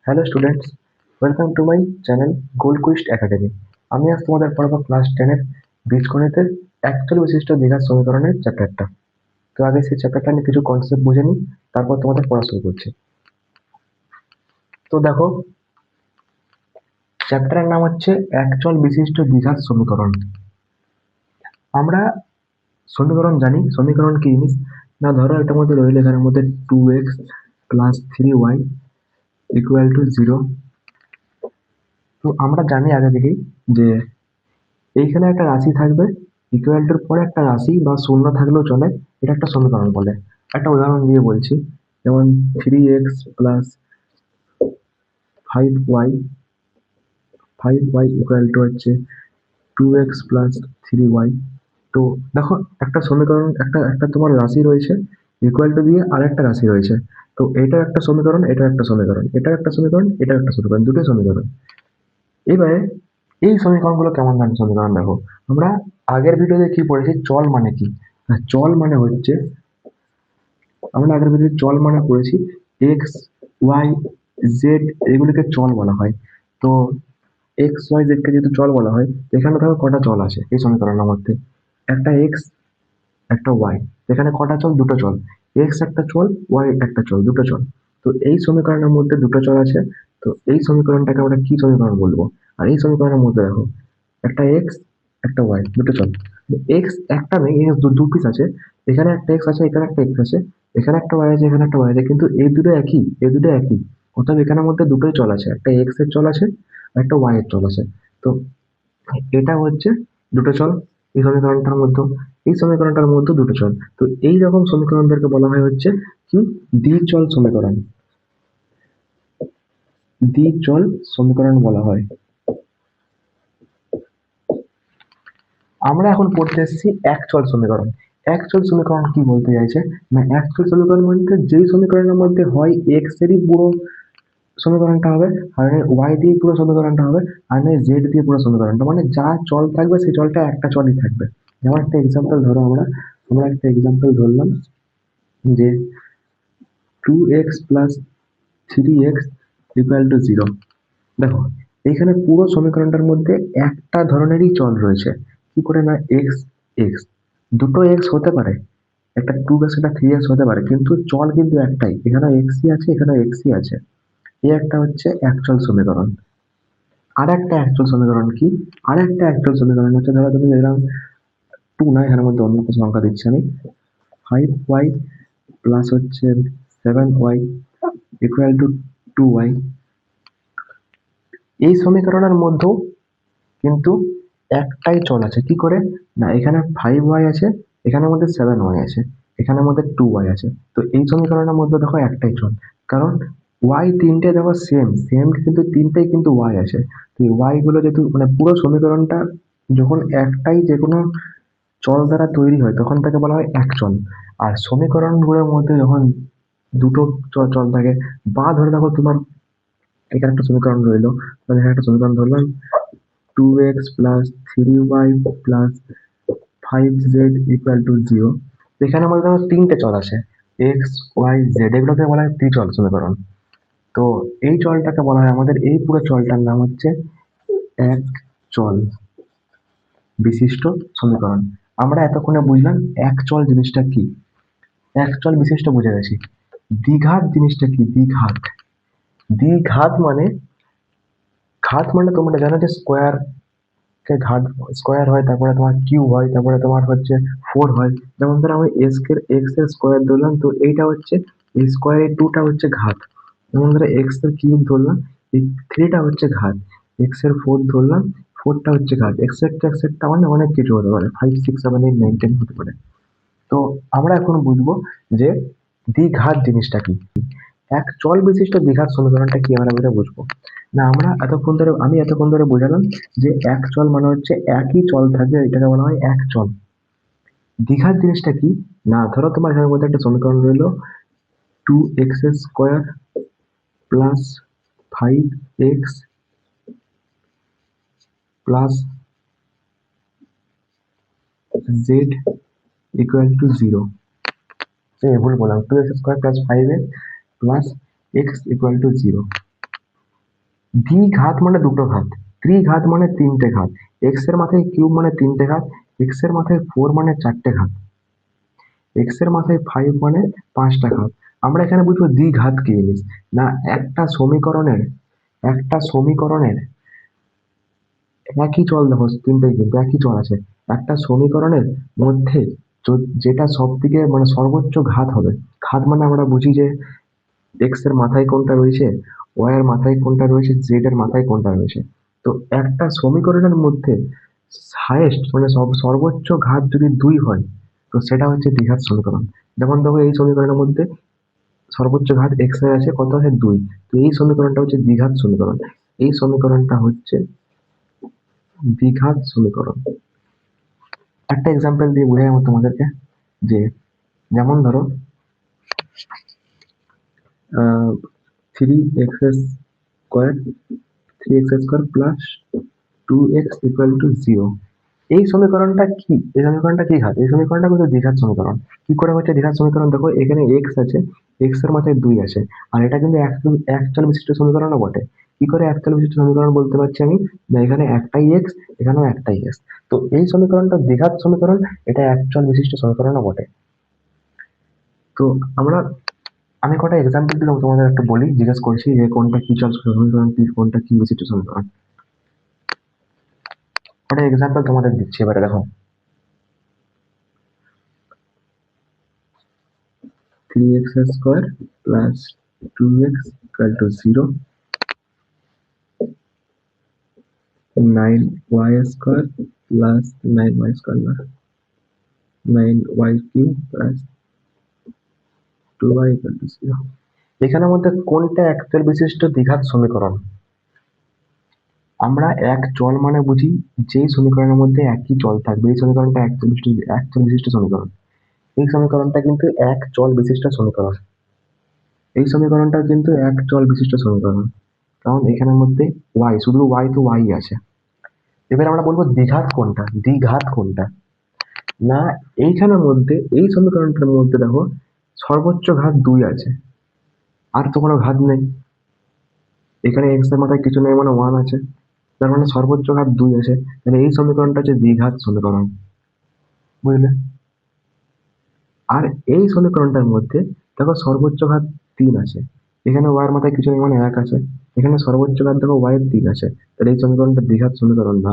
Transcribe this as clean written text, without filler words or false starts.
Hello students, welcome to my channel gold quest academy. আমি আজ তোমাদের পড়াবো ক্লাস 10-এর বীজগণিতের একচল বিশিষ্ট দ্বিঘাত সমীকরণের চ্যাপ্টারটা। তো আগে সেই চ্যাপ্টারটা নিয়ে কিছু কনসেপ্ট বুঝে নিই, তারপর তোমাদের পড়া শুরু করছি। তো দেখো, চ্যাপ্টারের নাম হচ্ছে একচল বিশিষ্ট দ্বিঘাত সমীকরণ। আমরা সমীকরণ জানি, সমীকরণ কি জিনিস না, ধরো এটার মধ্যে রইল এখানের মধ্যে 2x plus 3y equal to 0। তো আমরা জানি আগে থেকেই যে এইখানে একটা রাশি থাকবে, ইকুয়াল টুর পরে একটা রাশি বা শূন্য থাকলেও চলে, এটা একটা সমীকরণ বলে। একটা উদাহরণ দিয়ে বলছি, যেমন 3x plus 5y, 5y equal to হচ্ছে 2x প্লাস 3y। তো দেখো, একটা সমীকরণ, একটা একটা তোমার রাশি রয়েছে, ইকুয়াল টু দিয়ে আর একটা রাশি রয়েছে। তো এটা একটা সমীকরণ, এটা একটা সমীকরণ, এটা একটা সমীকরণ, এটা একটা সমীকরণ, দুটো সমীকরণ। এবারে এই সমীকরণগুলো কেমন ধরনের সমীকরণ দেখো, আমরা আগের ভিডিওতে কি পড়েছি, চল মানে কি। চল মানে হচ্ছে, আমরা আগের ভিডিওতে চল মানে পড়েছি এক্স, ওয়াই, জেড, এগুলিকে চল বলা হয়। তো এক্স ওয়াই জেড কে যেহেতু চল বলা হয়, এখানে দেখো কটা চল আছে এই সমীকরণের মধ্যে। একটা এক্স, একটা ওয়াই। এখানে কটা চল? দুটো চল। এক্স একটা চল, ওয়াই একটা চল, দুটো চল। তো এই সমীকরণের মধ্যে দুটো চল আছে। তো এই সমীকরণটাকে আমরা কি সমীকরণ বলবো? আর এই সমীকরণের মধ্যে দেখো, একটা এক্স, একটা ওয়াই, দুটো চল। এক্স একটা নেই, এক্স দু পিস আছে। এখানে একটা এক্স আছে, এখানে একটা এক্স আছে, এখানে একটা ওয়াই আছে, এখানে একটা ওয়াই আছে, কিন্তু এই দুটো একই, এই দুটো একই। অর্থাৎ এখানের মধ্যে দুটোই চল আছে, একটা এক্স এর চল আছে, একটা ওয়াই এর চল আছে। তো এটা হচ্ছে দুটো চল এই সমীকরণটার মধ্যে। এই সমীকরণটার মধ্যে দুটো চল। তো এই রকম সমীকরণদেরকে বলা হয় হচ্ছে কি, দ্বিচল সমীকরণ। দ্বিচল সমীকরণ বলা হয়। আমরা এখন পড়তে এসেছি একচল সমীকরণ। একচল সমীকরণ কি বলতে চাইছে না, একচল সমীকরণ বলতে যেই সমীকরণের মধ্যে হয় এক্স এরই পুরো সমীকরণটা হবে, আর ওয়াই দিয়ে পুরো সমীকরণটা হবে, আর নয় জেড দিয়ে পুরো সমীকরণটা, মানে যা চল থাকবে সেই চলটা একটা চলই থাকবে। যেমন একটা এক্সাম্পল ধরো, আমরা আমরা একটা এক্সাম্পল ধরলাম যে 2x plus 3x equal to 0। দেখো, এইখানে পুরো সমীকরণটার মধ্যে একটা ধরনেরই চল রয়েছে। কি করে না, এক্স এক্স, দুটো এক্স হতে পারে, একটা 2x একটা 3x হতে পারে, কিন্তু চল কিন্তু একটাই, এখানে এক্সই আছে, এখানে এক্সই আছে। এই একটা হচ্ছে একচল সমীকরণ। আর একটা একচল সমীকরণ কি, আর একটা একচল সমীকরণ হচ্ছে, ধরো তুমি এরকম 2 না, এখানের মধ্যে অন্য কিছু সংখ্যা দিচ্ছি আমি, 5y প্লাস হচ্ছে 7y ইকুয়াল টু 2y। এই সমীকরণের মধ্যেও কিন্তু একটাই চল আছে। কি করে না, এখানে 5y আছে, এখানের মধ্যে 7y আছে, এখানের মধ্যে 2y আছে। তো এই সমীকরণের মধ্যে দেখো একটাই চল, কারণ y তিনটে দেখো সেম সেম, কিন্তু তিনটেই কিন্তু y আছে। তো এই y গুলো যেহেতু, মানে পুরো সমীকরণটা যখন একটাই যে কোনো চল দ্বারা তৈরি হয়, তখন তাকে বলা হয় একচল। আর সমীকরণগুলোর মধ্যে যখন দুটো চল থাকে, বা ধরে দেখো তোমার এখানে একটা সমীকরণ রইলো, মানে এখানে একটা সমীকরণ ধরলাম 2x plus 3y plus 5z equal to 0। এখানে আমাদের দেখো তিনটে চল আছে, এক্স ওয়াই জেড, এগুলোকে বলা হয় ত্রিচল সমীকরণ। তো এই চলটাকে বলা হয়, আমাদের এই পুরো চলটার নাম হচ্ছে এক চল বিশিষ্ট সমীকরণ। আমরা এতক্ষণে বুঝলাম এক চল জিনিসটা কি, এক চল বিশিষ্ট বুঝে গেছি। দ্বিঘাত জিনিসটা কি, দ্বিঘাত। দ্বিঘাত মানে, ঘাত মানে তোমরা জানো যে স্কোয়ার কে ঘাত, স্কোয়ার হয়, তারপরে তোমার কিউব হয়, তারপরে তোমার হচ্ছে 4 হয়। যেমন ধরো আমি এক্স এর স্কোয়ার ধরলাম, তো এইটা হচ্ছে এই স্কোয়ারের 2টা হচ্ছে ঘাত। যেমন ধরো এক্স এর কিউব ধরলাম, এই 3টা হচ্ছে ঘাত। এক্স এর 4 ধরলাম, 4টা হচ্ছে ঘাত। এক্সেট্রা এক্সেট্রা, মানে অনেক কিছু হতে পারে, 5 6 7 8 9 10 হতে পারে। তো আমরা এখন বুঝবো যে দ্বিঘাত জিনিসটা কি। এক চল বিশিষ্ট দ্বিঘাত সমীকরণটা কি আমরা এটা বুঝবো। না, আমি এতক্ষণ ধরে বোঝালাম যে এক চল মানে হচ্ছে একই চল থাকবে, এটাকে বলা হয় এক চল। দ্বিঘাত জিনিসটা কি না, ধরো তোমার এখানের মধ্যে একটা সমীকরণ রইলো 2x square plus 5x plus Z equal to 0। ভুল বললাম, 2x square plus 5x plus x equal to 0। দ্বিঘাত মানে দুটো ঘাত, ত্রিঘাত মানে তিনটে ঘাত, এক্স এর মাথায় কিউব মানে তিনটে ঘাত, এক্স এর মাথায় 4 মানে চারটে ঘাত, এক্স এর মাথায় 5 মানে পাঁচটা ঘাত। আমরা এখানে বুঝবো দ্বিঘাত কি জিনিস। না, একটা সমীকরণের একই চল, দেখো তিনটেই কিন্তু একই চল আছে। একটা সমীকরণের মধ্যে যেটা সব থেকে মানে সর্বোচ্চ ঘাত হবে, ঘাত মানে আমরা বুঝি যে এক্স এর মাথায় কোনটা রয়েছে, ওয়াই এর মাথায় কোনটা রয়েছে, জেড এর মাথায় কোনটা রয়েছে। তো একটা সমীকরণের মধ্যে হাইয়েস্ট মানে সর্বোচ্চ ঘাত যদি 2 হয়, তো সেটা হচ্ছে দ্বিঘাত সমীকরণ। যেমন দেখো এই সমীকরণের মধ্যে সর্বোচ্চ ঘাত এক্স এর আছে, কত আছে 2। তো এই সমীকরণটা হচ্ছে দ্বিঘাত সমীকরণ। এই সমীকরণটা হচ্ছে দ্বিঘাত সমীকরণ। একটা এক্সাম্পল দিয়ে বোঝাই আমার তোমাদেরকে, যে যেমন ধরো 3x² 3x² plus 2x equal to 0। এই সমীকরণটা কি, এই সমীকরণটা কি ঘাত, এই সমীকরণটা কিন্তু দ্বিঘাত সমীকরণ। কি করে হচ্ছে দ্বিঘাত সমীকরণ, দেখো এখানে এক্স আছে, এক্স এর মাথায় 2 আছে, আর এটা কিন্তু একচল বিশিষ্ট সমীকরণও বটে। কি করে একচল বিশিষ্ট সমীকরণ বলতে পারছি আমি, না এখানে একটাই এক্স, এখানেও একটাই এক্স। তো এই সমীকরণটা দ্বিঘাত সমীকরণ, এটা একচল বিশিষ্ট সমীকরণও বটে। তো আমরা আমি কটা এক্সাম্পল দিলাম, তোমাদের একটু বলি, জিজ্ঞেস করছি যে কোনটা কি চল সমীকরণ, কি কোনটা কি বিশিষ্ট সমীকরণ। কটা এক্সাম্পল তোমাদের দিচ্ছি, এবারে দেখো। 3x² plus 2x equal to 0, 9y² plus 9y² না 9y³ plus 2y equal to 0। এখানের মধ্যে কোনটা একচল বিশিষ্ট দ্বিঘাত সমীকরণ? আমরা এক চল মানে বুঝি যেই সমীকরণের মধ্যে একই চল থাকবে, এই সমীকরণটা একচল বিশিষ্ট সমীকরণ। এই সমীকরণটা কিন্তু এক চল বিশিষ্ট সমীকরণ। এই সমীকরণটা কিন্তু এক চল বিশিষ্ট সমীকরণ, কারণ এখানের মধ্যে ওয়াই, শুধু ওয়াই তো ওয়াই আছে। এবার আমরা বলবো দ্বিঘাত কোনটা, দ্বিঘাত কোনটা। না, এইখানের মধ্যে এই সমীকরণটার মধ্যে দেখো সর্বোচ্চ ঘাত 2 আছে, আর তো কোনো ঘাত নেই। এখানে এক্স এর মাথায় কিছু নেই মানে 1 আছে, তার মানে সর্বোচ্চ ঘাত 2 আছে। তাহলে এই সমীকরণটা হচ্ছে দ্বিঘাত সমীকরণ, বুঝলে? আর এই সমীকরণটার মধ্যে দেখো সর্বোচ্চ ঘাত 3 আছে, এখানে ওয়াই এর মাথায় কিছু নেই মানে 1 আছে, এখানে সর্বোচ্চ ঘাত দেখো ওয়াই এর 3 আছে। তাহলে এই সমীকরণটা দ্বিঘাত সমীকরণ না।